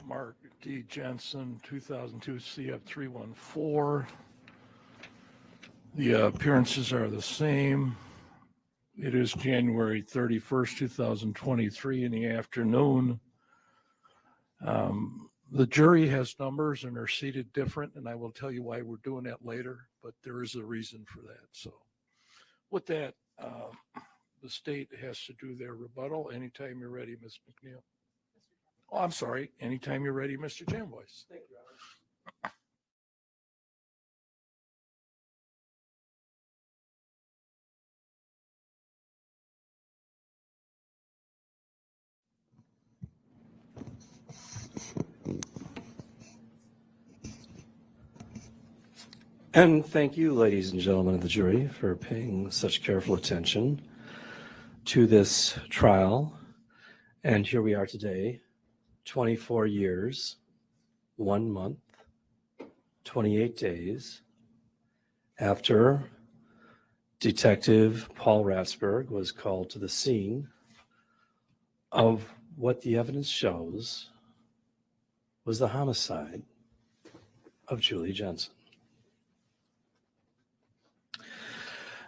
Mark D. Jensen, 2002 CF 314. The appearances are the same. It is January 31st, 2023 in the afternoon. The jury has numbers and are seated different, and I will tell you why we're doing that later, but there is a reason for that. So with that, the state has to do their rebuttal. Anytime you're ready, Ms. McNeil. Oh, I'm sorry. Anytime you're ready, Mr. Jambois. Thank you, Robert. And thank you, ladies and gentlemen of the jury, for paying such careful attention to this trial. And here we are today, 24 years, 1 month, 28 days after Detective Paul Ratsberg was called to the scene of what the evidence shows was the homicide of Julie Jensen.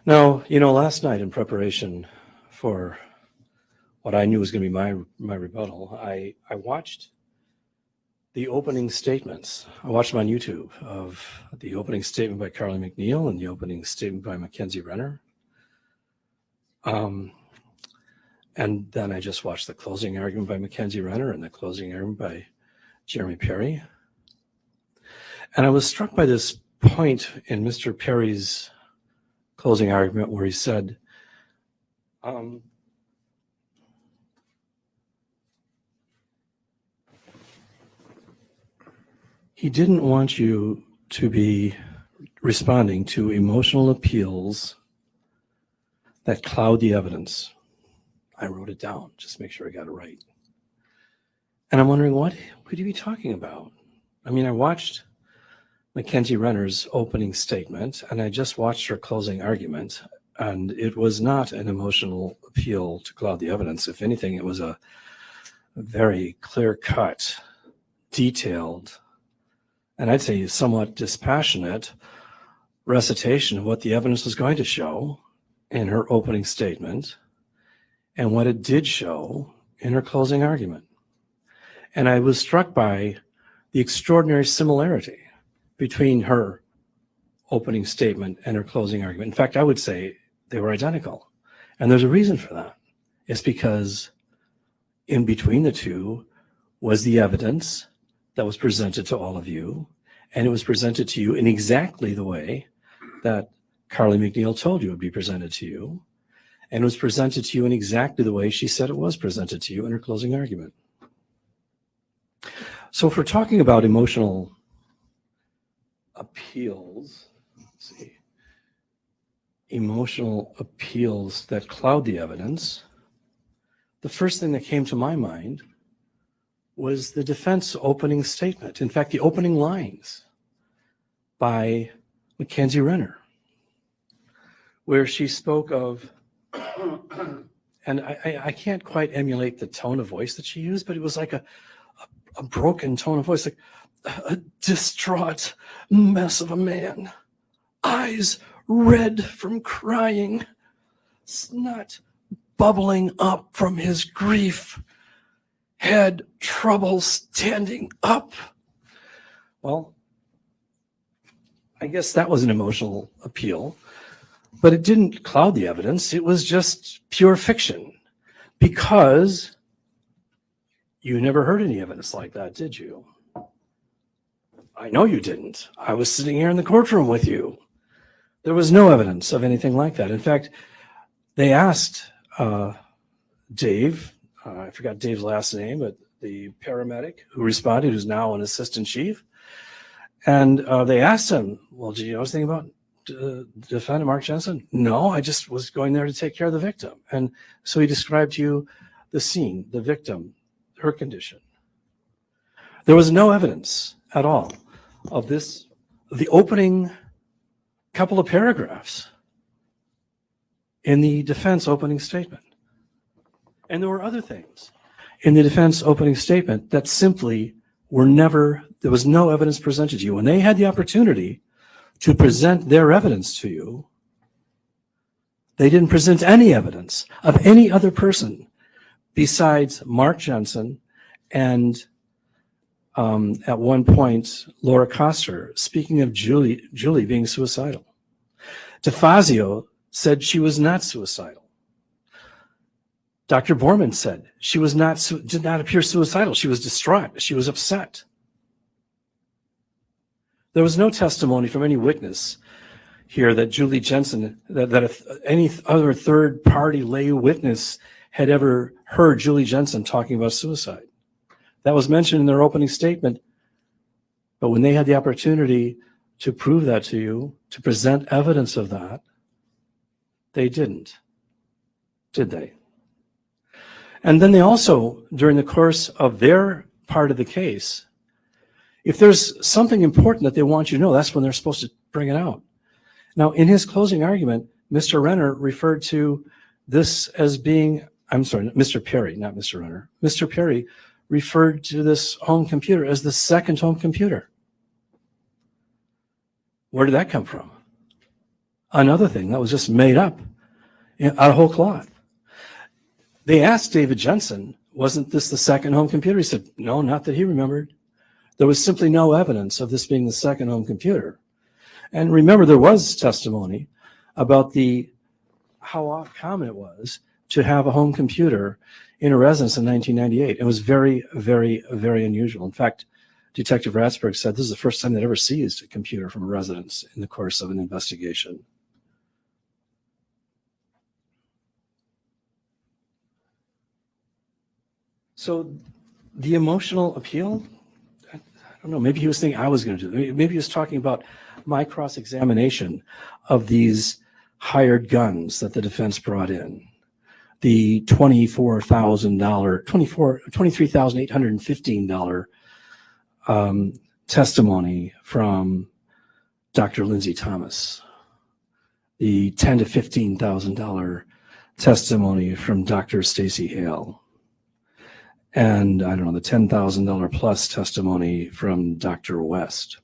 Now, last night in preparation for what I knew was going to be my rebuttal, I watched the opening statements. I watched them on YouTube of the opening statement by Carly McNeil and the opening statement by Mackenzie Renner. And then I just watched the closing argument by Mackenzie Renner and the closing argument by Jeremy Perry. And I was struck by this point in Mr. Perry's closing argument where he said, he didn't want you to be responding to emotional appeals that cloud the evidence. I wrote it down, just make sure I got it right. And I'm wondering, what could you be talking about? I mean, I watched Mackenzie Renner's opening statement, and I just watched her closing argument, and it was not an emotional appeal to cloud the evidence. If anything, it was a very clear-cut, detailed, and I'd say somewhat dispassionate recitation of what the evidence was going to show in her opening statement and what it did show in her closing argument. And I was struck by the extraordinary similarity between her opening statement and her closing argument. In fact, I would say they were identical. And there's a reason for that. It's because in between the two was the evidence that was presented to all of you, and it was presented to you in exactly the way that Carly McNeil told you it would be presented to you, and it was presented to you in exactly the way she said it was presented to you in her closing argument. So if we're talking about emotional appeals, let's see, emotional appeals that cloud the evidence, the first thing that came to my mind was the defense opening statement. In fact, the opening lines by Mackenzie Renner, where she spoke of, and I can't quite emulate the tone of voice that she used, but it was like a broken tone of voice, like a distraught mess of a man, eyes red from crying, snot bubbling up from his grief, had trouble standing up. Well, I guess that was an emotional appeal, but it didn't cloud the evidence. It was just pure fiction, because you never heard any evidence like that, did you? I know you didn't. I was sitting here in the courtroom with you. There was no evidence of anything like that. In fact, they asked Dave, I forgot Dave's last name, but the paramedic who responded, who's now an assistant chief, and they asked him, well, did you know anything about defendant Mark Jensen? No, I just was going there to take care of the victim. And so he described to you the scene, the victim, her condition. There was no evidence at all of this, the opening couple of paragraphs in the defense opening statement. And there were other things in the defense opening statement that simply there was no evidence presented to you. When they had the opportunity to present their evidence to you, they didn't present any evidence of any other person besides Mark Jensen and at one point, Laura Koster, speaking of Julie being suicidal. DeFazio said she was not suicidal. Dr. Borman said she did not appear suicidal. She was distraught. She was upset. There was no testimony from any witness here that Julie Jensen, that any other third-party lay witness had ever heard Julie Jensen talking about suicide. That was mentioned in their opening statement, but when they had the opportunity to prove that to you, to present evidence of that, they didn't, did they? And then they also, during the course of their part of the case, if there's something important that they want you to know, that's when they're supposed to bring it out. Now, in his closing argument, Mr. Renner referred to this as being, I'm sorry, Mr. Perry, not Mr. Renner. Mr. Perry referred to this home computer as the second home computer. Where did that come from? Another thing that was just made up out of whole cloth. They asked David Jensen, wasn't this the second home computer? He said, no, not that he remembered. There was simply no evidence of this being the second home computer. And remember, there was testimony about how common it was to have a home computer in a residence in 1998. It was very, very, very unusual. In fact, Detective Ratsberg said this is the first time they'd ever seized a computer from a residence in the course of an investigation. So the emotional appeal, I don't know, maybe he was thinking I was going to do it. Maybe he was talking about my cross-examination of these hired guns that the defense brought in. The $23,815 testimony from Dr. Lindsay Thomas. The $10,000 to $15,000 testimony from Dr. Stacy Hale. And I don't know, the $10,000 plus testimony from Dr. West.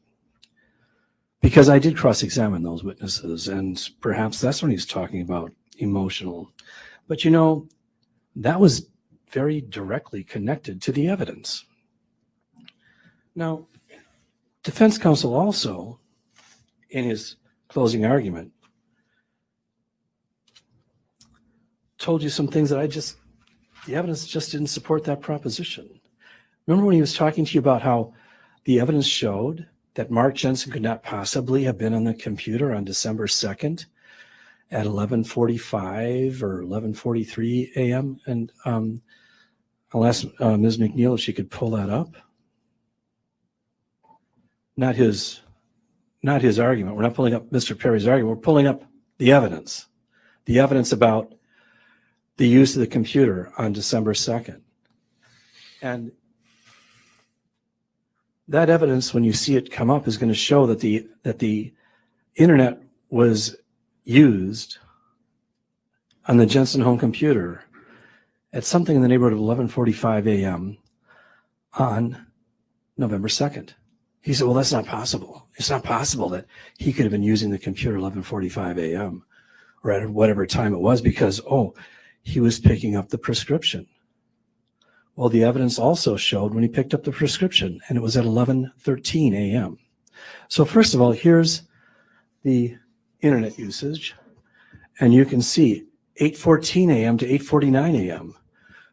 Because I did cross-examine those witnesses, and perhaps that's when he's talking about emotional. But you know, that was very directly connected to the evidence. Now, defense counsel also, in his closing argument, told you some things that the evidence just didn't support that proposition. Remember when he was talking to you about how the evidence showed that Mark Jensen could not possibly have been on the computer on December 2nd at 11:45 or 11:43 a.m.? And I'll ask Ms. McNeil if she could pull that up. Not his argument. We're not pulling up Mr. Perry's argument. We're pulling up the evidence about the use of the computer on December 2nd. And that evidence, when you see it come up, is going to show that the internet was used on the Jensen home computer at something in the neighborhood of 11:45 a.m. on November 2nd. He said, well, that's not possible. It's not possible that he could have been using the computer 11:45 a.m. or at whatever time it was because, he was picking up the prescription. Well, the evidence also showed when he picked up the prescription, and it was at 11:13 a.m. So first of all, here's the internet usage, and you can see 8:14 a.m. to 8:49 a.m.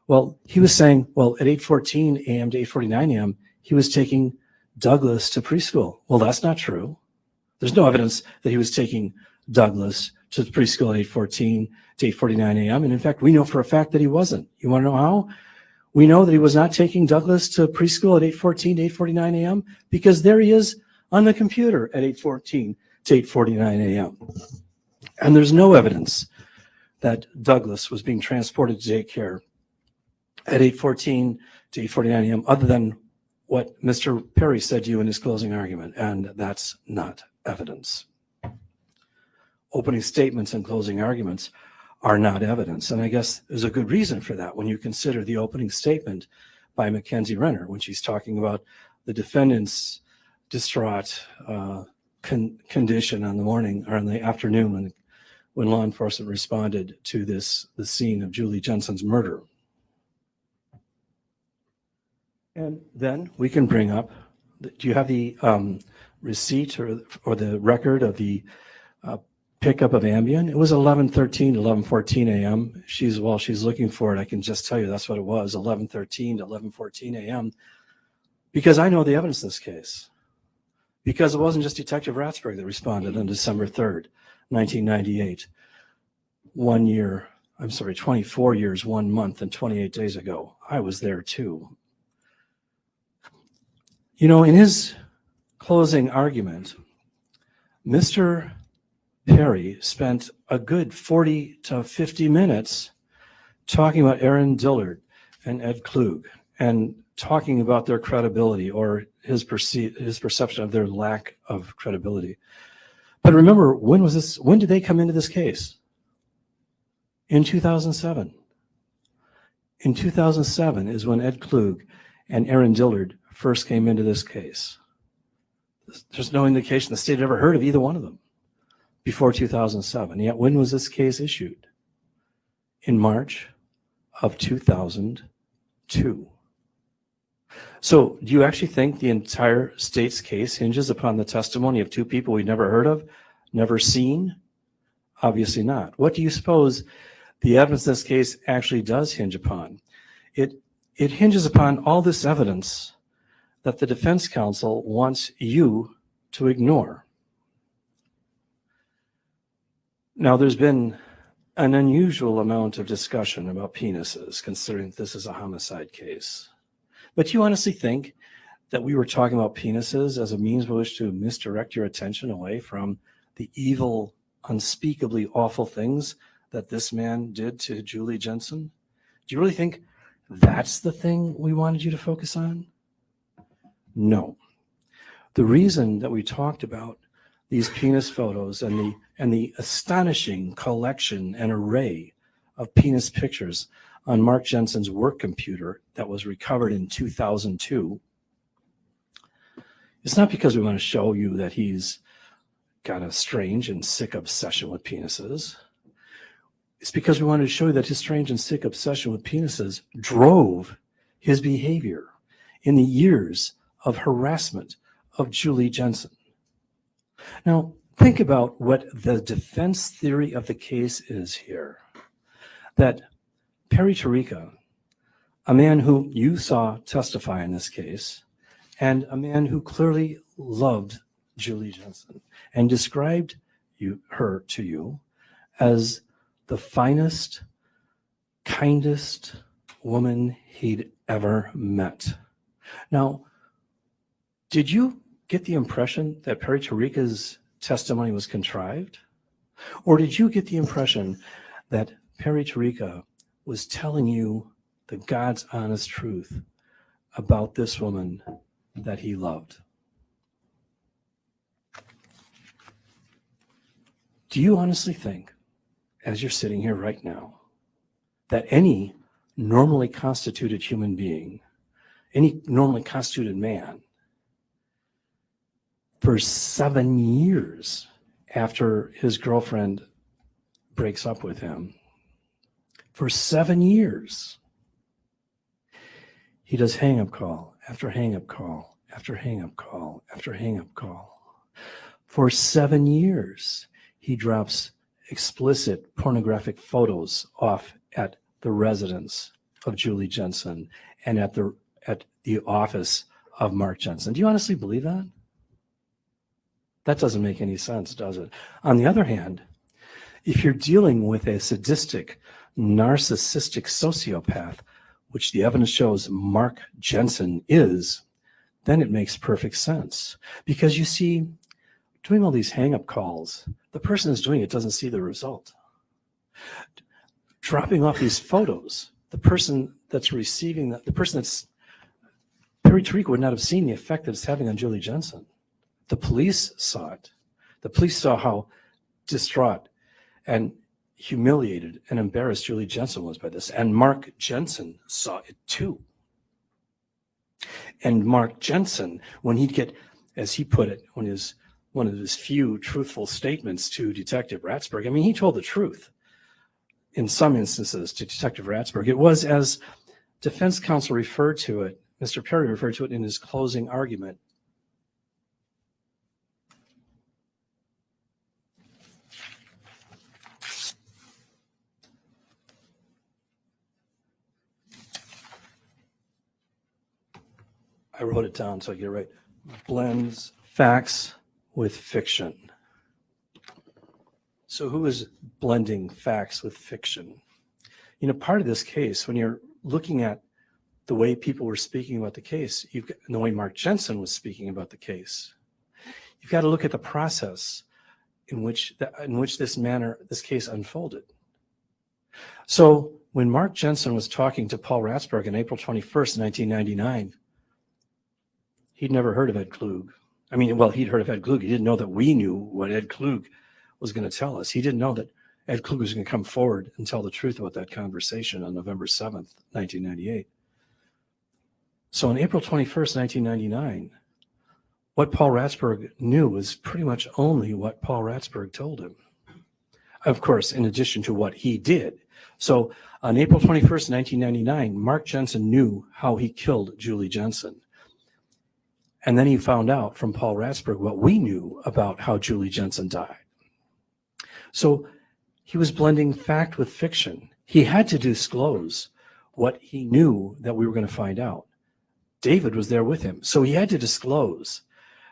Well, he was saying, at 8:14 a.m. to 8:49 a.m., he was taking Douglas to preschool. Well, that's not true. There's no evidence that he was taking Douglas to preschool at 8:14 to 8:49 a.m. And in fact, we know for a fact that he wasn't. You want to know how? We know that he was not taking Douglas to preschool at 8:14 to 8:49 a.m. because there he is on the computer at 8:14 to 8:49 a.m. And there's no evidence that Douglas was being transported to daycare at 8:14 to 8:49 a.m. other than what Mr. Perry said to you in his closing argument, and that's not evidence. Opening statements and closing arguments are not evidence. And I guess there's a good reason for that when you consider the opening statement by Mackenzie Renner when she's talking about the defendant's distraught condition on the morning or in the afternoon when law enforcement responded to the scene of Julie Jensen's murder. And then we can bring up, do you have the receipt or the record of the pickup of Ambien? It was 11:13 to 11:14 a.m. While she's looking for it, I can just tell you that's what it was, 11:13 to 11:14 a.m. Because I know the evidence in this case. Because it wasn't just Detective Ratsberg that responded on December 3rd, 1998. 24 years, 1 month, and 28 days ago. I was there too. You know, in his closing argument, Mr. Perry spent a good 40 to 50 minutes talking about Aaron Dillard and Ed Klug and talking about their credibility or his perception of their lack of credibility. But remember, when did they come into this case? In 2007. In 2007 is when Ed Klug and Aaron Dillard first came into this case. There's no indication the state had ever heard of either one of them before 2007. Yet when was this case issued? In March of 2002. So do you actually think the entire state's case hinges upon the testimony of two people we've never heard of, never seen? Obviously not. What do you suppose the evidence in this case actually does hinge upon? It hinges upon all this evidence that the defense counsel wants you to ignore. Now, there's been an unusual amount of discussion about penises, considering this is a homicide case. But do you honestly think that we were talking about penises as a means by which to misdirect your attention away from the evil, unspeakably awful things that this man did to Julie Jensen? Do you really think that's the thing we wanted you to focus on? No. The reason that we talked about these penis photos and the astonishing collection and array of penis pictures on Mark Jensen's work computer that was recovered in 2002, it's not because we want to show you that he's got a strange and sick obsession with penises. It's because we wanted to show you that his strange and sick obsession with penises drove his behavior in the years of harassment of Julie Jensen. Now, think about what the defense theory of the case is here. That Perry Tarica, a man who you saw testify in this case, and a man who clearly loved Julie Jensen and described her to you as the finest, kindest woman he'd ever met. Now, did you get the impression that Perry Tarica's testimony was contrived? Or did you get the impression that Perry Tarica was telling you the God's honest truth about this woman that he loved? Do you honestly think, as you're sitting here right now, that any normally constituted human being, any normally constituted man, for 7 years after his girlfriend breaks up with him, for 7 years, he does hang-up call after hang-up call after hang-up call after hang-up call. For 7 years, he drops explicit pornographic photos off at the residence of Julie Jensen and at the office of Mark Jensen. Do you honestly believe that? That doesn't make any sense, does it? On the other hand, if you're dealing with a sadistic, narcissistic sociopath, which the evidence shows Mark Jensen is, then it makes perfect sense. Because you see, doing all these hang-up calls, the person who's doing it doesn't see the result. Dropping off these photos, the person that's receiving that, the person that's, Perry Tarica would not have seen the effect that it's having on Julie Jensen. The police saw it. The police saw how distraught and humiliated and embarrassed Julie Jensen was by this. And Mark Jensen saw it too. And Mark Jensen, when he'd get, as he put it, one of his few truthful statements to Detective Ratsberg, I mean, he told the truth in some instances to Detective Ratsberg. It was, as defense counsel referred to it, Mr. Perry referred to it in his closing argument. I wrote it down so I get it right. Blends facts with fiction. So who is blending facts with fiction? You know, part of this case, when you're looking at the way people were speaking about the case, and the way Mark Jensen was speaking about the case, you've got to look at the process in which this case unfolded. So when Mark Jensen was talking to Paul Ratsberg on April 21st, 1999, he'd never heard of Ed Klug. I mean, well, he'd heard of Ed Klug. He didn't know that we knew what Ed Klug was going to tell us. He didn't know that Ed Klug was going to come forward and tell the truth about that conversation on November 7th, 1998. So on April 21st, 1999, what Paul Ratsberg knew was pretty much only what Paul Ratsberg told him. Of course, in addition to what he did. So on April 21st, 1999, Mark Jensen knew how he killed Julie Jensen. And then he found out from Paul Ratsberg what we knew about how Julie Jensen died. So he was blending fact with fiction. He had to disclose what he knew that we were going to find out. David was there with him. So he had to disclose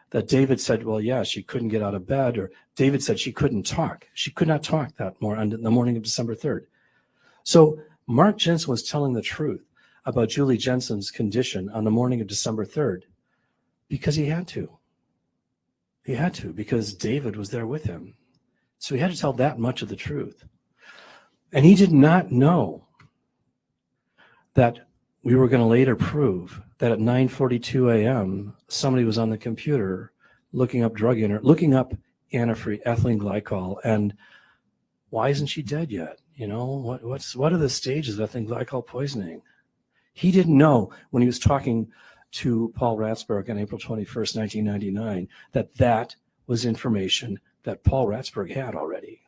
that David said, well, yeah, she couldn't get out of bed, or David said she couldn't talk. She could not talk that on the morning of December 3rd. So Mark Jensen was telling the truth about Julie Jensen's condition on the morning of December 3rd because he had to. He had to, because David was there with him. So he had to tell that much of the truth. And he did not know that we were going to later prove that at 9:42 a.m., somebody was on the computer looking up looking up antifreeze, ethylene glycol, and why isn't she dead yet? You know, what are the stages of ethylene glycol poisoning? He didn't know when he was talking to Paul Ratsberg on April 21st, 1999, that was information that Paul Ratsberg had already.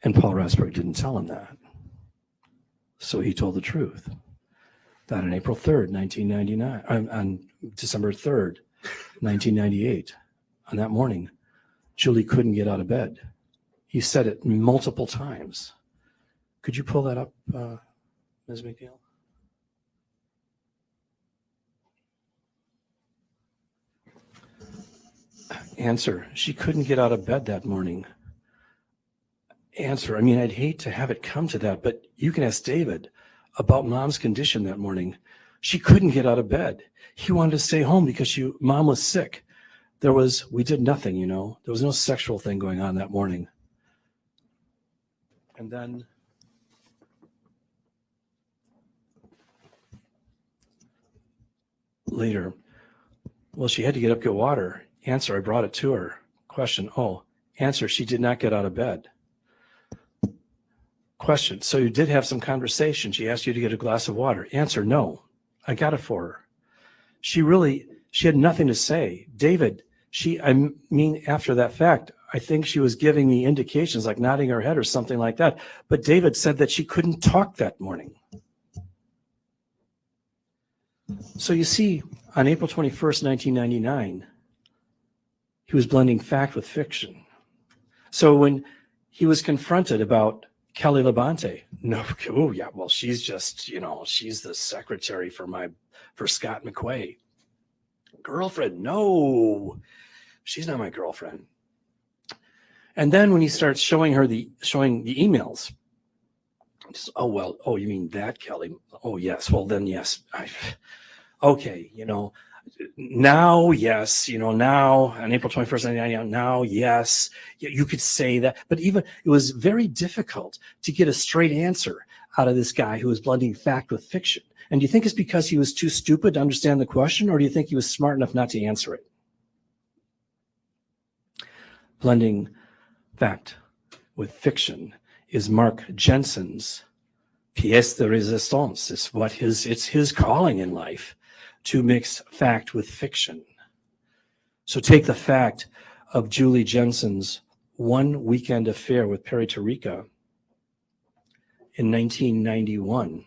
And Paul Ratsberg didn't tell him that. So he told the truth. That on April 3rd, 1999, on December 3rd, 1998, on that morning, Julie couldn't get out of bed. He said it multiple times. Could you pull that up, Ms. McNeil? Answer, she couldn't get out of bed that morning. Answer, I mean, I'd hate to have it come to that, but you can ask David about Mom's condition that morning. She couldn't get out of bed. He wanted to stay home because Mom was sick. We did nothing, you know. There was no sexual thing going on that morning. And then later, well, she had to get up, get water. Answer, I brought it to her. Question, answer, she did not get out of bed. Question, so you did have some conversation. She asked you to get a glass of water. Answer, no, I got it for her. She had nothing to say. David, after that fact, I think she was giving me indications like nodding her head or something like that. But David said that she couldn't talk that morning. So you see, on April 21st, 1999, he was blending fact with fiction. So when he was confronted about Kelly Labonte, she's just, she's the secretary for Scott McQuay. Girlfriend, no, she's not my girlfriend. And then when he starts showing the emails, you mean that, Kelly? Oh, yes. Well, then, yes. Okay, now, yes, now on April 21st, 1999, now, yes, you could say that. But even it was very difficult to get a straight answer out of this guy who was blending fact with fiction. And do you think it's because he was too stupid to understand the question, or do you think he was smart enough not to answer it? Blending fact with fiction is Mark Jensen's pièce de résistance. It's his calling in life to mix fact with fiction. So take the fact of Julie Jensen's one weekend affair with Perry Tarica in 1991,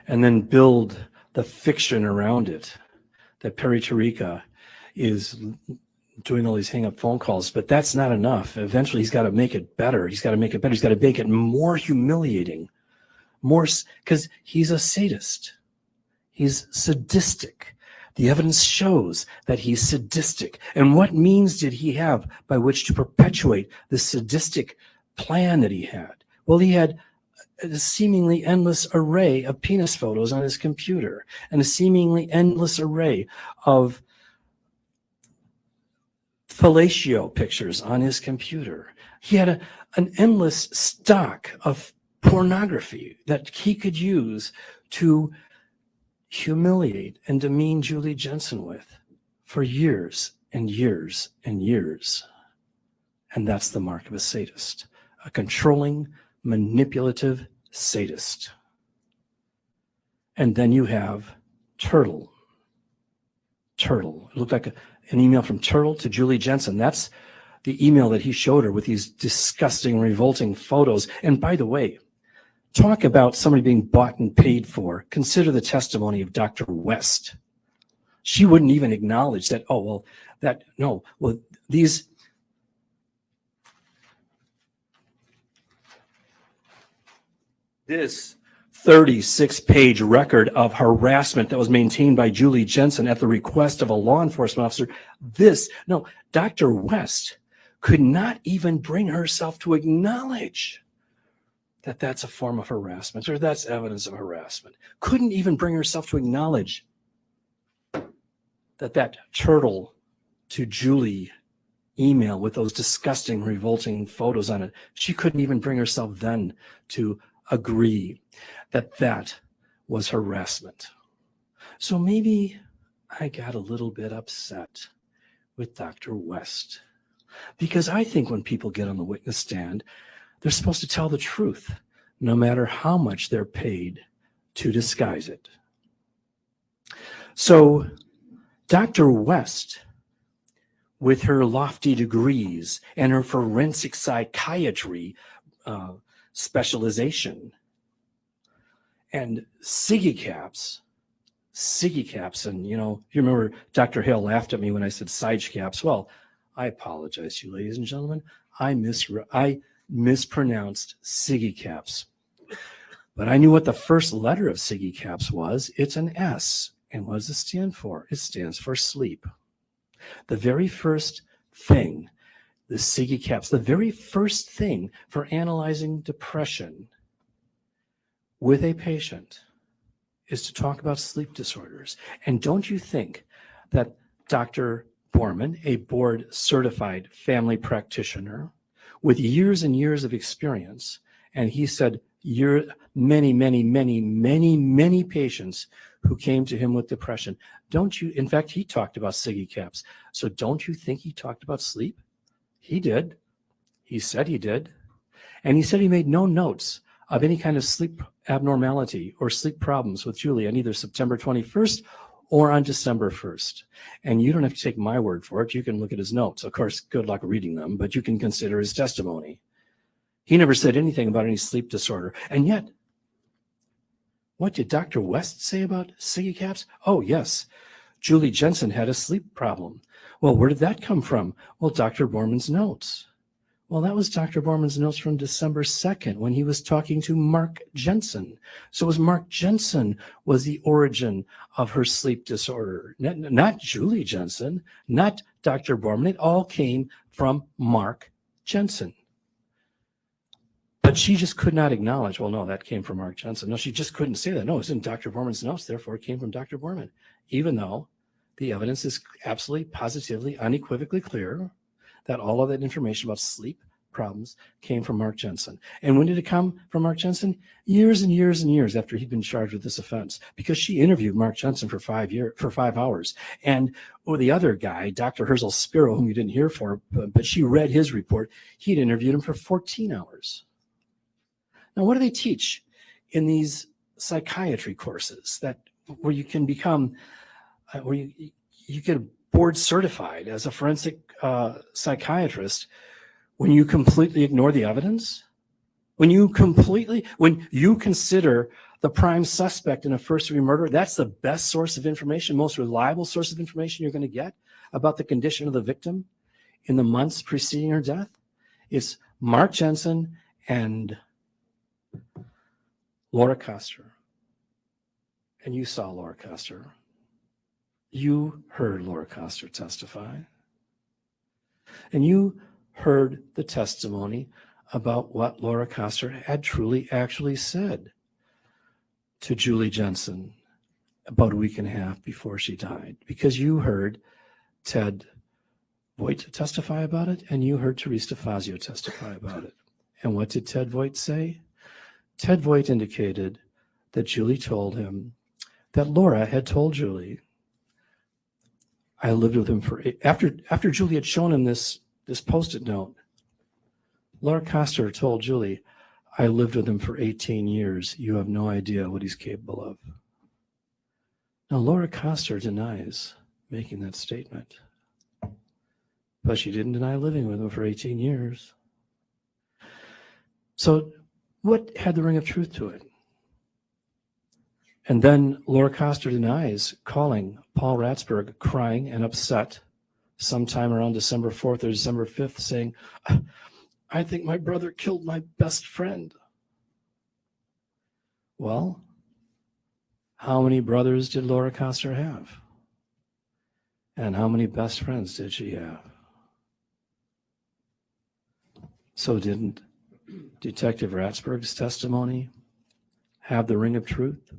and then build the fiction around it, that Perry Tarica is doing all these hang-up phone calls, but that's not enough. Eventually, he's got to make it better. He's got to make it more humiliating, because he's a sadist. He's sadistic. The evidence shows that he's sadistic. And what means did he have by which to perpetuate the sadistic plan that he had? Well, he had a seemingly endless array of penis photos on his computer and a seemingly endless array of fellatio pictures on his computer. He had an endless stock of pornography that he could use to humiliate and demean Julie Jensen with for years and years and years. And that's the mark of a sadist, a controlling, manipulative sadist. And then you have Turtle. It looked like an email from Turtle to Julie Jensen. That's the email that he showed her with these disgusting, revolting photos. And by the way, talk about somebody being bought and paid for. Consider the testimony of Dr. West. She wouldn't even acknowledge that, this 36-page record of harassment that was maintained by Julie Jensen at the request of a law enforcement officer. Dr. West could not even bring herself to acknowledge that that's a form of harassment or that's evidence of harassment. Couldn't even bring herself to acknowledge that Turtle to Julie email with those disgusting, revolting photos on it. She couldn't even bring herself then to agree that was harassment. So maybe I got a little bit upset with Dr. West, because I think when people get on the witness stand, they're supposed to tell the truth, no matter how much they're paid to disguise it. So Dr. West, with her lofty degrees and her forensic psychiatry specialization, and Siggy caps, and you remember Dr. Hale laughed at me when I said side caps. Well, I apologize to you, ladies and gentlemen. I mispronounced Siggy caps. But I knew what the first letter of Siggy caps was. It's an S. And what does it stand for? It stands for sleep. The very first thing, the Siggy caps, the very first thing for analyzing depression with a patient is to talk about sleep disorders. And don't you think that Dr. Borman, a board-certified family practitioner with years and years of experience, and he said many patients who came to him with depression. In fact, he talked about Siggy caps. So don't you think he talked about sleep? He did. He said he did. And he said he made no notes of any kind of sleep abnormality or sleep problems with Julie on either September 21st or on December 1st. And you don't have to take my word for it. You can look at his notes. Of course, good luck reading them, but you can consider his testimony. He never said anything about any sleep disorder. And yet, what did Dr. West say about Siggy caps? Oh, yes, Julie Jensen had a sleep problem. Well, where did that come from? Well, Dr. Borman's notes. Well, that was Dr. Borman's notes from December 2nd when he was talking to Mark Jensen. So it was Mark Jensen was the origin of her sleep disorder, not Julie Jensen, not Dr. Borman. It all came from Mark Jensen. But she just could not acknowledge, well, no, that came from Mark Jensen. No, she just couldn't say that. No, it's in Dr. Borman's notes, therefore it came from Dr. Borman, even though the evidence is absolutely, positively, unequivocally clear that all of that information about sleep, problems came from Mark Jensen. And when did it come from Mark Jensen? Years and years and years after he'd been charged with this offense, because she interviewed Mark Jensen for 5 hours. And the other guy, Dr. Herzl Spiro, whom you didn't hear for, but she read his report, he'd interviewed him for 14 hours. Now, what do they teach in these psychiatry courses where you can become, where you get board certified as a forensic psychiatrist when you completely ignore the evidence? When you consider the prime suspect in a first-degree murder, that's the best source of information, most reliable source of information you're going to get about the condition of the victim in the months preceding her death? It's Mark Jensen and Laura Koster. And you saw Laura Koster. You heard Laura Koster testify. And you heard the testimony about what Laura Koster had truly actually said to Julie Jensen about a week and a half before she died. Because you heard Ted Voigt testify about it, and you heard Teresa Fazio testify about it. And what did Ted Voigt say? Ted Voigt indicated that Julie told him that Laura had told Julie, I lived with him after Julie had shown him this Post-it note. Laura Koster told Julie, I lived with him for 18 years. You have no idea what he's capable of. Now, Laura Koster denies making that statement, but she didn't deny living with him for 18 years. So what had the ring of truth to it? And then Laura Koster denies calling Paul Ratzberg crying and upset sometime around December 4th or December 5th saying, I think my brother killed my best friend. Well, how many brothers did Laura Koster have? And how many best friends did she have? So didn't Detective Ratzberg's testimony have the ring of truth?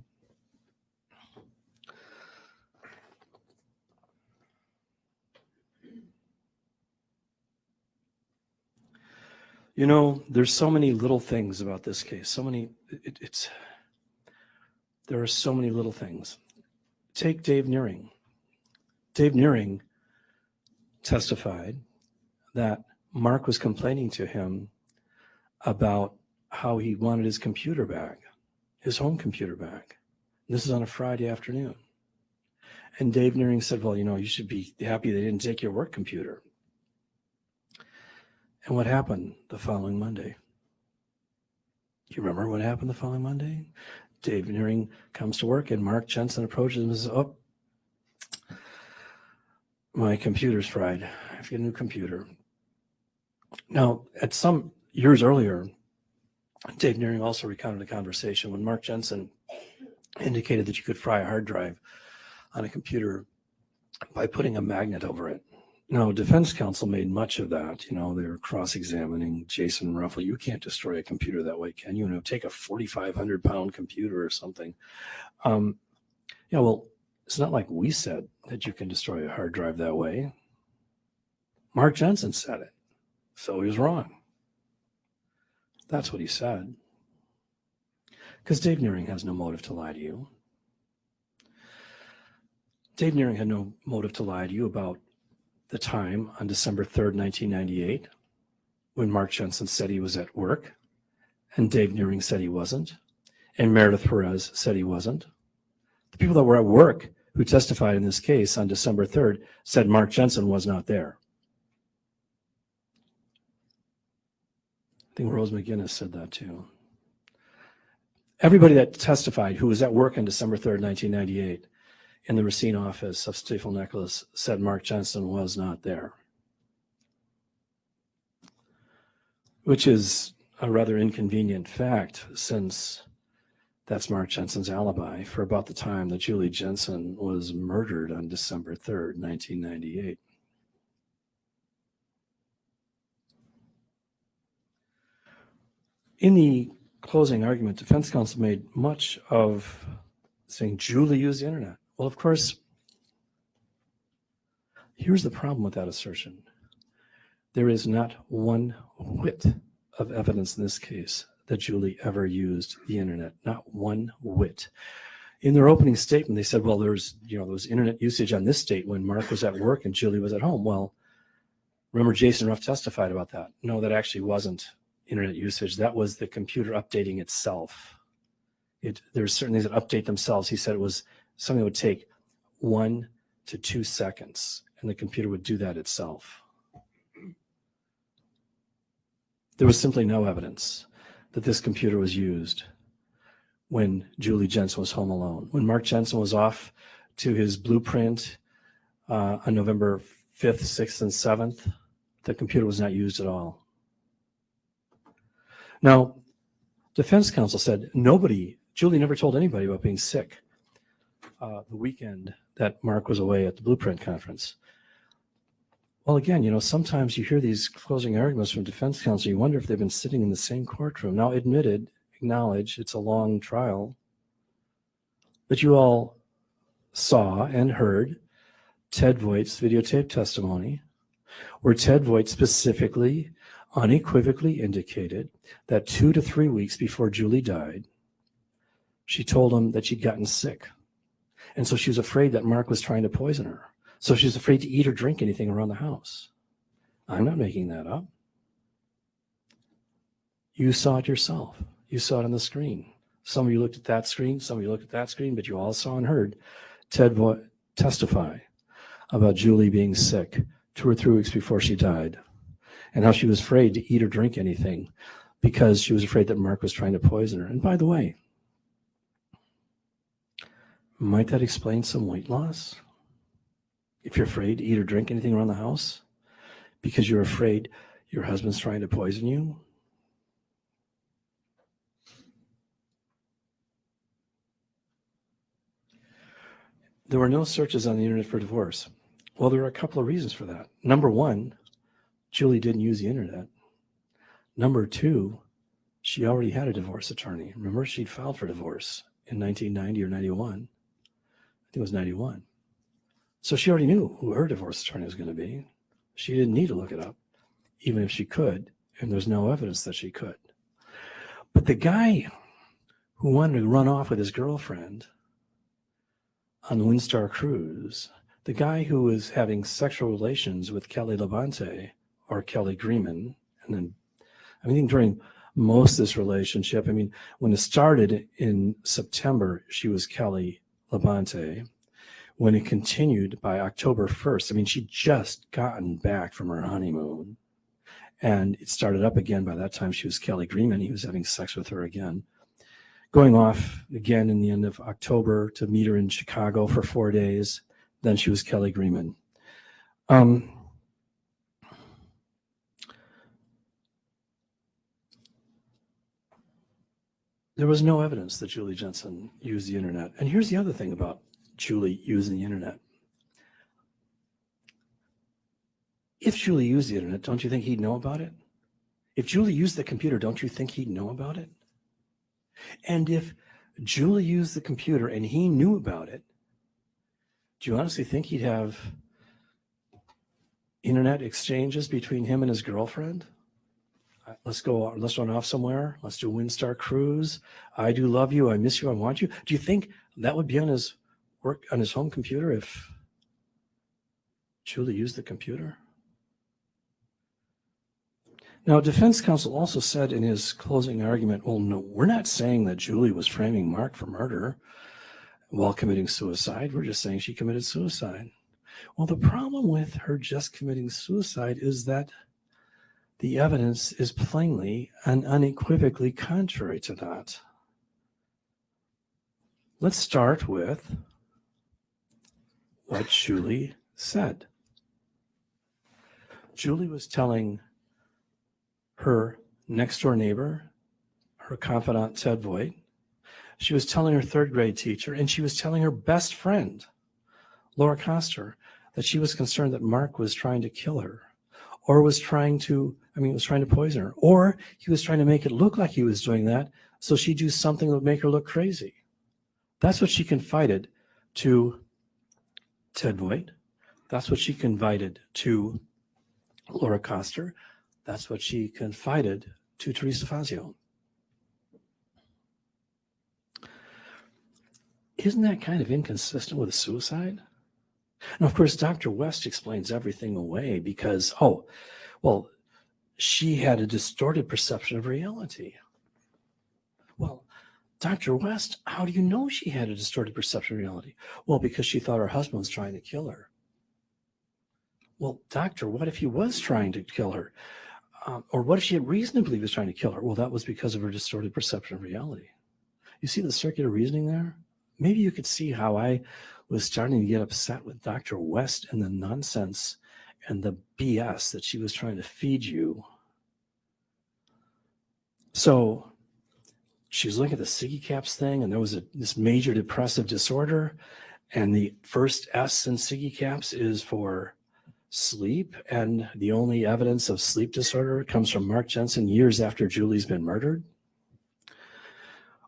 You know, there's so many little things about this case. There are so many little things. Take Dave Nearing. Dave Nearing testified that Mark was complaining to him about how he wanted his computer back, his home computer back. This is on a Friday afternoon. And Dave Nearing said, well, you should be happy they didn't take your work computer. And what happened the following Monday? Do you remember what happened the following Monday? Dave Nearing comes to work and Mark Jensen approaches him and says, oh, my computer's fried. I have to get a new computer. Now, at some years earlier, Dave Nearing also recounted a conversation when Mark Jensen indicated that you could fry a hard drive on a computer by putting a magnet over it. Now, defense counsel made much of that. They were cross-examining Jason Ruffle. You can't destroy a computer that way, can you? Take a 4,500-pound computer or something. Well, it's not like we said that you can destroy a hard drive that way. Mark Jensen said it, so he was wrong. That's what he said. Because Dave Nearing has no motive to lie to you. Dave Nearing had no motive to lie to you about the time on December 3rd, 1998, when Mark Jensen said he was at work, and Dave Nearing said he wasn't, and Meredith Perez said he wasn't. The people that were at work who testified in this case on December 3rd said Mark Jensen was not there. I think Rose McGinnis said that too. Everybody that testified who was at work on December 3rd, 1998, in the Racine office of Stifel Nicholas said Mark Jensen was not there, which is a rather inconvenient fact since that's Mark Jensen's alibi for about the time that Julie Jensen was murdered on December 3rd, 1998. In the closing argument, defense counsel made much of saying Julie used the internet. Well, of course, here's the problem with that assertion. There is not one whit of evidence in this case that Julie ever used the internet, not one whit. In their opening statement, they said, well, there was internet usage on this date when Mark was at work and Julie was at home. Well, remember Jason Ruff testified about that. No, that actually wasn't internet usage. That was the computer updating itself. There's certain things that update themselves. He said it was something that would take 1 to 2 seconds, and the computer would do that itself. There was simply no evidence that this computer was used when Julie Jensen was home alone. When Mark Jensen was off to his blueprint on November 5th, 6th, and 7th, the computer was not used at all. Now, defense counsel said Julie never told anybody about being sick the weekend that Mark was away at the blueprint conference. Well, again, sometimes you hear these closing arguments from defense counsel, you wonder if they've been sitting in the same courtroom. Now, acknowledge it's a long trial, but you all saw and heard Ted Voigt's videotape testimony, where Ted Voigt specifically, unequivocally indicated that 2 to 3 weeks before Julie died, she told him that she'd gotten sick. And so she was afraid that Mark was trying to poison her. So she was afraid to eat or drink anything around the house. I'm not making that up. You saw it yourself. You saw it on the screen. Some of you looked at that screen, some of you looked at that screen, but you all saw and heard Ted Voigt testify about Julie being sick 2 or 3 weeks before she died, and how she was afraid to eat or drink anything because she was afraid that Mark was trying to poison her. And by the way, might that explain some weight loss? If you're afraid to eat or drink anything around the house because you're afraid your husband's trying to poison you? There were no searches on the internet for divorce. Well, there are a couple of reasons for that. Number one, Julie didn't use the internet. Number two, she already had a divorce attorney. Remember, she'd filed for divorce in 1990 or 91. I think it was 91. So she already knew who her divorce attorney was going to be. She didn't need to look it up, even if she could, and there's no evidence that she could. But the guy who wanted to run off with his girlfriend on the Windstar cruise, the guy who was having sexual relations with Kelly Labonte or Kelly Greenman, and then I think during most of this relationship, when it started in September, she was Kelly Labonte. When it continued by October 1st, she'd just gotten back from her honeymoon, and it started up again. By that time, she was Kelly Greenman. He was having sex with her again, going off again in the end of October to meet her in Chicago for 4 days. Then she was Kelly Greenman. There was no evidence that Julie Jensen used the internet. And here's the other thing about Julie using the internet. If Julie used the internet, don't you think he'd know about it? If Julie used the computer, don't you think he'd know about it? And if Julie used the computer and he knew about it, do you honestly think he'd have internet exchanges between him and his girlfriend? Let's run off somewhere. Let's do a Windstar cruise. I do love you. I miss you. I want you. Do you think that would be on his home computer if Julie used the computer? Now, defense counsel also said in his closing argument, well, no, we're not saying that Julie was framing Mark for murder while committing suicide. We're just saying she committed suicide. Well, the problem with her just committing suicide is that the evidence is plainly and unequivocally contrary to that. Let's start with what Julie said. Julie was telling her next-door neighbor, her confidant, Ted Voigt. She was telling her third grade teacher, and she was telling her best friend, Laura Koster, that she was concerned that Mark was trying to kill her, or was trying to poison her, or he was trying to make it look like he was doing that so she'd do something that would make her look crazy. That's what she confided to Ted Voigt. That's what she confided to Laura Coster, that's what she confided to Teresa Fazio. Isn't that kind of inconsistent with a suicide? And of course, Dr. West explains everything away because, she had a distorted perception of reality. Well, Dr. West, how do you know she had a distorted perception of reality? Well, because she thought her husband was trying to kill her. Well, doctor, what if he was trying to kill her? Or what if she had reason to believe he was trying to kill her? Well, that was because of her distorted perception of reality. You see the circular reasoning there? Maybe you could see how I was starting to get upset with Dr. West and the nonsense and the BS that she was trying to feed you. So she was looking at the Siggy Caps thing, and there was this major depressive disorder, and the first S in Siggy Caps is for sleep, and the only evidence of sleep disorder comes from Mark Jensen years after Julie's been murdered.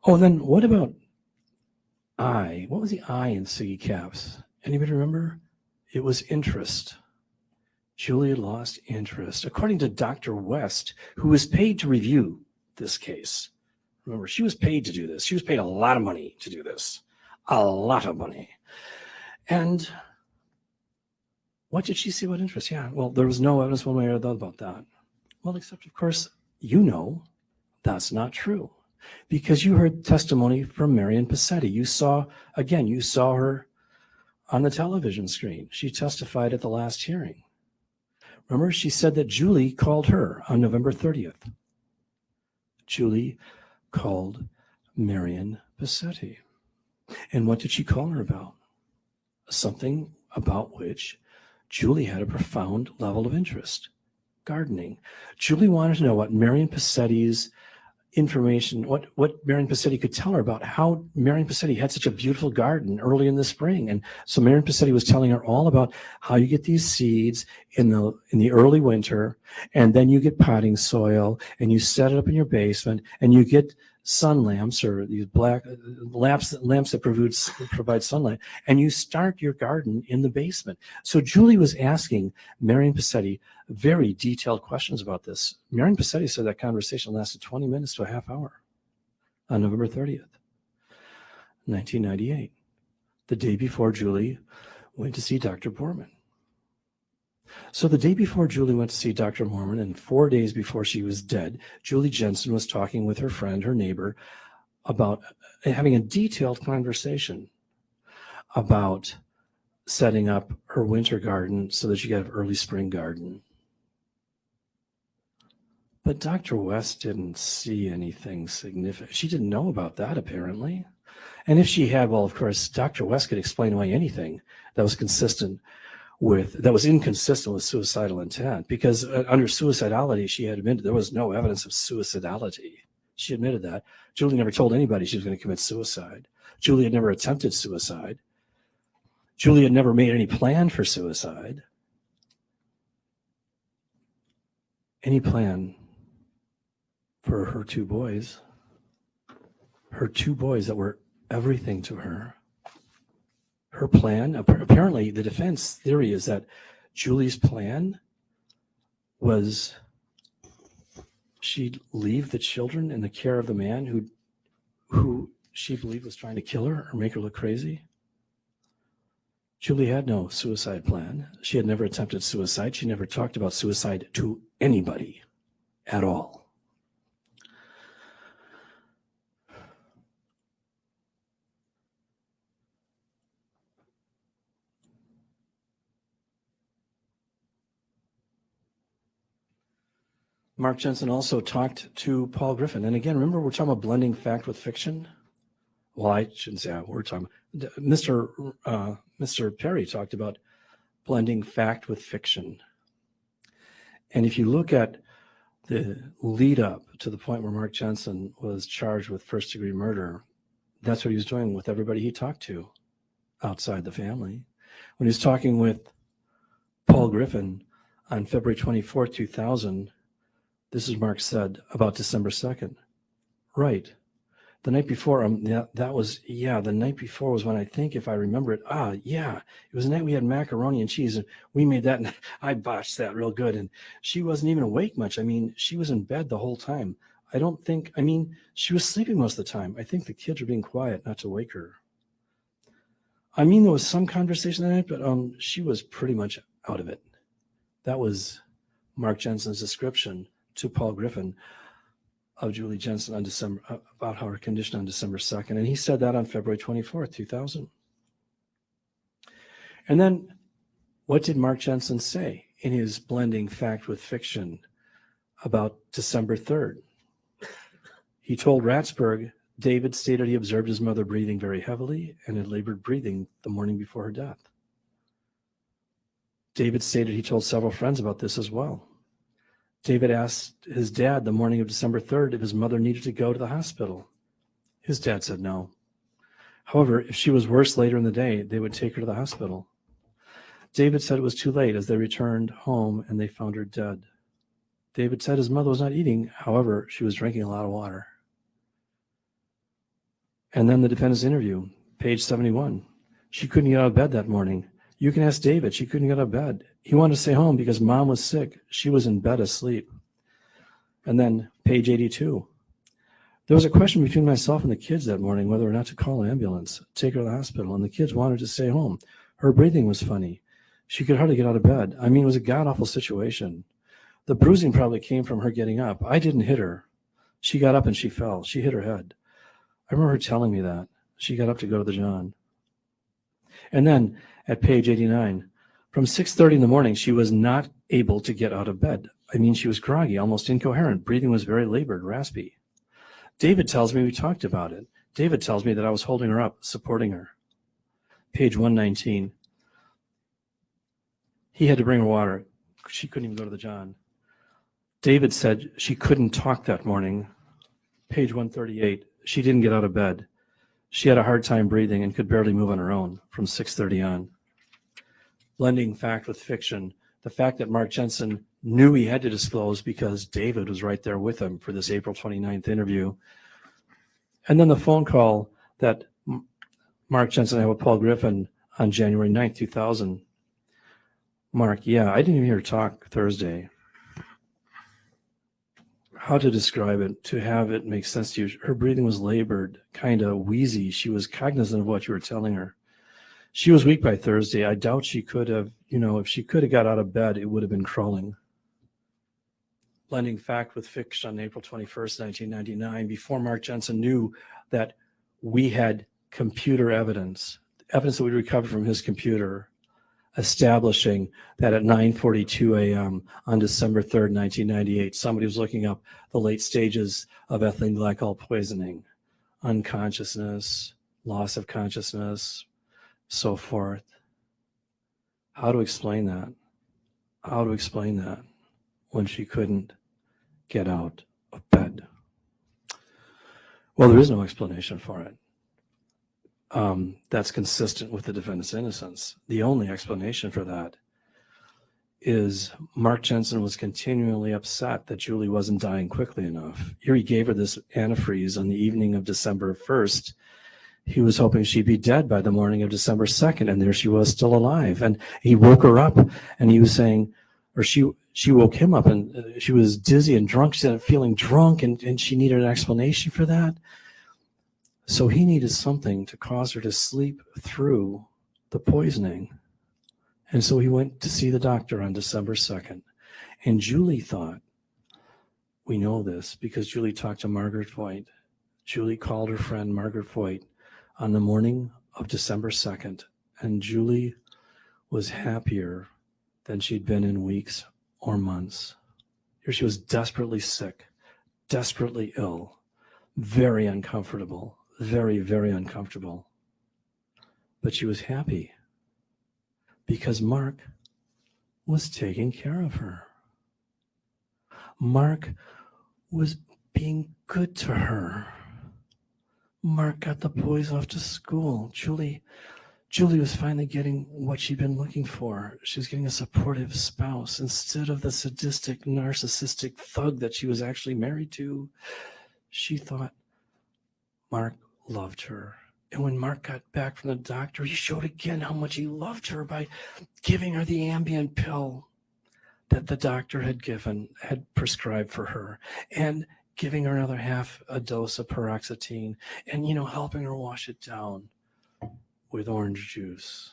Oh, and then what about I? What was the I in Siggy Caps? Anybody remember? It was interest. Julie had lost interest. According to Dr. West, who was paid to review this case. Remember, she was paid to do this. She was paid a lot of money to do this. A lot of money. And what did she see about interest? Yeah, well, there was no evidence one way or the other about that. Well, except, of course, that's not true. Because you heard testimony from Marion Passetti. You saw her on the television screen. She testified at the last hearing. Remember, she said that Julie called her on November 30th. Julie called Marion Passetti. And what did she call her about? Something about which Julie had a profound level of interest. Gardening. Julie wanted to know what Marion Passetti's information, what Marion Passetti could tell her about how Marion Passetti had such a beautiful garden early in the spring. And so Marion Passetti was telling her all about how you get these seeds in the early winter, and then you get potting soil, and you set it up in your basement, and you get sun lamps, or these black lamps that provide sunlight, and you start your garden in the basement. So Julie was asking Marion Passetti very detailed questions about this. Marion Passetti said that conversation lasted 20 minutes to a half hour on November 30th, 1998, the day before Julie went to see Dr. Borman. So the day before Julie went to see Dr. Mormon, and 4 days before she was dead, Julie Jensen was talking with her friend, her neighbor, about having a detailed conversation about setting up her winter garden so that she could have an early spring garden. But Dr. West didn't see anything significant. She didn't know about that, apparently. And if she had, well, of course, Dr. West could explain away anything that was inconsistent with suicidal intent, because under suicidality, she had admitted there was no evidence of suicidality. She admitted that. Julie never told anybody she was going to commit suicide. Julie had never attempted suicide. Julie had never made any plan for suicide. Any plan for her two boys that were everything to her. Her plan, apparently the defense theory is that Julie's plan was she'd leave the children in the care of the man who she believed was trying to kill her or make her look crazy. Julie had no suicide plan. She had never attempted suicide. She never talked about suicide to anybody at all. Mark Jensen also talked to Paul Griffin. And again, remember, we're talking about blending fact with fiction? Well, I shouldn't say that. We're talking Mr. Perry talked about blending fact with fiction. And if you look at the lead up to the point where Mark Jensen was charged with first-degree murder, that's what he was doing with everybody he talked to outside the family. When he was talking with Paul Griffin on February 24, 2000, this is Mark said about December 2nd. Right. The night before, the night before was when I think, if I remember it, it was the night we had macaroni and cheese, and we made that, and I botched that real good, and she wasn't even awake much. I mean, she was in bed the whole time. She was sleeping most of the time. I think the kids were being quiet not to wake her. I mean, there was some conversation that night, but she was pretty much out of it. That was Mark Jensen's description to Paul Griffin of Julie Jensen on about her condition on December 2nd. And he said that on February 24th, 2000. And then what did Mark Jensen say in his blending fact with fiction about December 3rd? He told Ratsburg, David stated he observed his mother breathing very heavily and had labored breathing the morning before her death. David stated he told several friends about this as well. David asked his dad the morning of December 3rd if his mother needed to go to the hospital. His dad said no. However, if she was worse later in the day, they would take her to the hospital. David said it was too late as they returned home and they found her dead. David said his mother was not eating. However, she was drinking a lot of water. And then the defendant's interview, page 71. She couldn't get out of bed that morning. You can ask David. She couldn't get out of bed. He wanted to stay home because mom was sick. She was in bed asleep. And then page 82. There was a question between myself and the kids that morning whether or not to call an ambulance, take her to the hospital, and the kids wanted to stay home. Her breathing was funny. She could hardly get out of bed. I mean, it was a god-awful situation. The bruising probably came from her getting up. I didn't hit her. She got up and she fell. She hit her head. I remember her telling me that. She got up to go to the John. And then at page 89, from 6:30 in the morning, she was not able to get out of bed. I mean, she was groggy, almost incoherent. Breathing was very labored, raspy. David tells me we talked about it. David tells me that I was holding her up, supporting her. Page 119. He had to bring her water. She couldn't even go to the John. David said she couldn't talk that morning. Page 138. She didn't get out of bed. She had a hard time breathing and could barely move on her own from 6:30 on. Blending fact with fiction, the fact that Mark Jensen knew he had to disclose because David was right there with him for this April 29th interview. And then the phone call that Mark Jensen had with Paul Griffin on January 9th, 2000. Mark, I didn't even hear her talk Thursday. How to describe it, to have it make sense to you. Her breathing was labored, kind of wheezy. She was cognizant of what you were telling her. She was weak by Thursday. I doubt she could have, if she could have got out of bed, it would have been crawling. Blending fact with fiction on April 21st, 1999, before Mark Jensen knew that we had computer evidence that we recovered from his computer, establishing that at 9:42 a.m. on December 3rd, 1998, somebody was looking up the late stages of ethylene glycol poisoning, unconsciousness, loss of consciousness, so forth. How to explain that? How to explain that when she couldn't get out of bed? Well, there is no explanation for it. That's consistent with the defendant's innocence. The only explanation for that is Mark Jensen was continually upset that Julie wasn't dying quickly enough. Here he gave her this antifreeze on the evening of December 1st. He was hoping she'd be dead by the morning of December 2nd, and there she was still alive. And he woke her up, and he was saying, or she woke him up, and she was dizzy and drunk. She said, feeling drunk, and she needed an explanation for that. So he needed something to cause her to sleep through the poisoning. And so he went to see the doctor on December 2nd. And Julie thought, we know this because Julie talked to Margaret Voigt. Julie called her friend Margaret Voigt on the morning of December 2nd. And Julie was happier than she'd been in weeks or months. Here she was desperately sick, desperately ill, very uncomfortable. Very, very uncomfortable. But she was happy because Mark was taking care of her. Mark was being good to her. Mark got the boys off to school. Julie was finally getting what she'd been looking for. She was getting a supportive spouse instead of the sadistic, narcissistic thug that she was actually married to. She thought, Mark loved her. And when Mark got back from the doctor, he showed again how much he loved her by giving her the Ambien pill that the doctor had prescribed for her, and giving her another half a dose of paroxetine, and, helping her wash it down with orange juice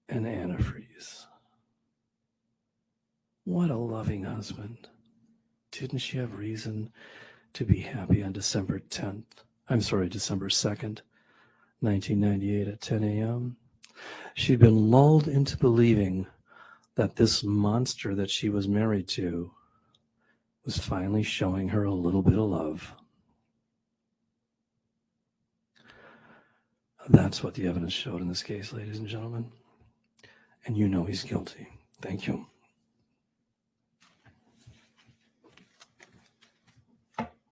and antifreeze. What a loving husband. Didn't she have reason to be happy on December 2nd, 1998 at 10 a.m.? She'd been lulled into believing that this monster that she was married to was finally showing her a little bit of love. That's what the evidence showed in this case, ladies and gentlemen. And he's guilty. Thank you.